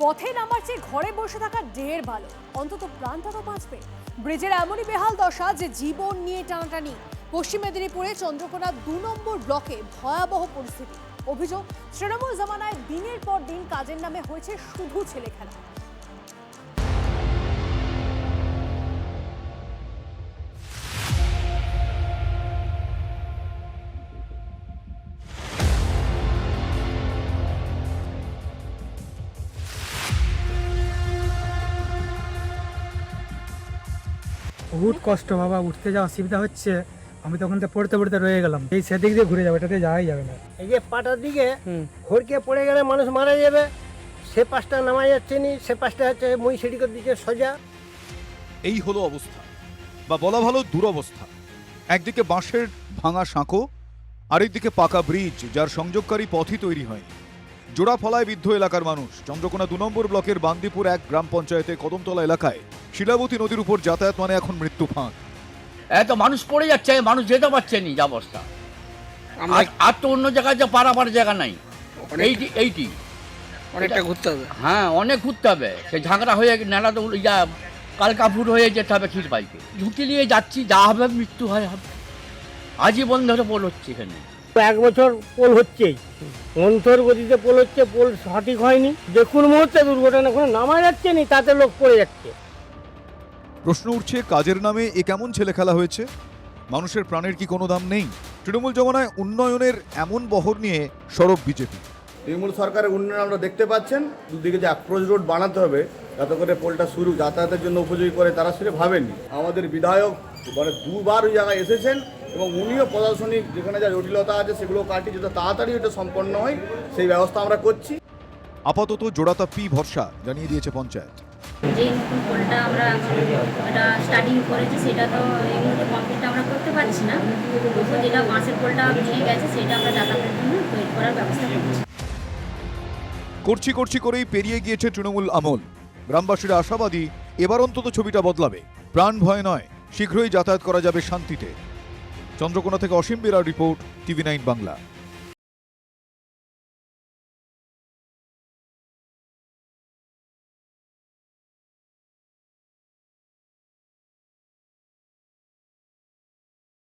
পথে নামার চেয়ে ঘরে বসে থাকা ঢের ভালো, অন্তত প্রাণটা তো বাঁচবে। ব্রিজের এমনই বেহাল দশা যে জীবন নিয়ে টানাটানি। পশ্চিম মেদিনীপুরে চন্দ্রকোনা 2 নম্বর ব্লকে ভয়াবহ পরিস্থিতি। অভিযোগ, তৃণমূল জমানায় দিনের পর দিন কাজের নামে হয়েছে শুধু ছেলে খেলা। বহুত কষ্ট বাবা, উঠতে যাওয়া অসুবিধা হচ্ছে। আমি তখন তো পড়তে পড়তে রয়ে গেলাম। এই সেদিক দিয়ে ঘুরে যাবে, এটাতে যাওয়াই যাবে না। এই যে পাটার দিকে হড়কে পড়ে গেলে মানুষ মারা যাবে, সে পাশটা নামা যাচ্ছে নি, সে পাশটা হচ্ছে মই সিঁড়ির দিকে সোজা। এই হলো অবস্থা, বা বলা ভালো দুরবস্থা। একদিকে বাঁশের ভাঙা সাঁকো, আরেকদিকে পাকা ব্রিজ যার সংযোগকারী পথই তৈরি হয়নি। জোড়া ফলায় বিদ্ধ এলাকার মানুষ। চন্দ্রকোনা 2 নম্বর ব্লকের বান্দিপুর 1 গ্রাম পঞ্চায়েতে কদমতলা এলাকায় শিলাবতী নদীর উপর যাতায়াত মানে এখন মৃত্যু ফাঁদ। এত মানুষ পড়ে যাচ্ছে, মানুষ যেতে পারছে নি, যা অবস্থা। আর তো অন্য জায়গায় যে পারাবার জায়গা নাই, এইটি অনেকটা ঘুরতে হবে। হ্যাঁ, অনেক ঘুরতে হবে। সে ঝাঁকড়া হয়ে নেলা তো যা কালকাপুর হয়ে যেতে হবে ক্ষীর বাইকে। ঝুঁকি নিয়ে যাচ্ছি, যা হবে মৃত্যু হয় হবে। আজীবন ধরে পোল হচ্ছে এখানে। 1 বছর পোল হচ্ছেই, অন্তর গতিতে পোল হচ্ছে, পোল সঠিক হয়নি। যে কোনো মুহূর্তে দুর্ঘটনা কোনো নামা যাচ্ছে নি, তাতে লোক পড়ে যাচ্ছে। প্রশ্ন উঠছে, কাজের নামে এ কেমন ছেলে খেলা হয়েছে? মানুষের প্রাণের কি কোনো দাম নেই? তৃণমূল জমানায় উন্নয়নের এমন বহর নিয়ে সরব বিজেপি। তৃণমূল সরকারের উন্নয়ন আমরা দেখতে পাচ্ছেন। দুদিকে যে অ্যাপ্রোচ রোড বানাতে হবে যাতে করে পোলটা শুরু যাতায়াতের জন্য উপযোগী করে, তারা সেটা ভাবেননি। আমাদের বিধায়ক মানে 2 বার ওই জায়গায় এসেছেন এবং উনিও প্রশাসনিক যেখানে যা জটিলতা আছে সেগুলো কাটিয়ে যত তাড়াতাড়ি এটা সম্পন্ন হয় সেই ব্যবস্থা আমরা করছি। আপাতত জোড়াতাপ্পি ভরসা জানিয়ে দিয়েছে পঞ্চায়েত। যে নতুন পোলটা আমরা এখন এটা স্টাডি করেছি, সেটা তো এই মুহূর্তে কমপ্লিট আমরা করতে পারছি না। তো যেটা বাঁশের পোলটা ভেঙে গেছে সেটা আমরা যাতায়াতের জন্য তৈরি করার ব্যবস্থা করছি। করছি করেই পেরিয়ে গিয়েছে তৃণমূল আমল। গ্রামবাসীরা আশাবাদী এবার অন্তত ছবিটা বদলাবে। প্রাণ ভয় নয়, শীঘ্রই যাতায়াত করা যাবে শান্তিতে। চন্দ্রকোনা থেকে অসীম বিরার রিপোর্ট, TV9 বাংলা।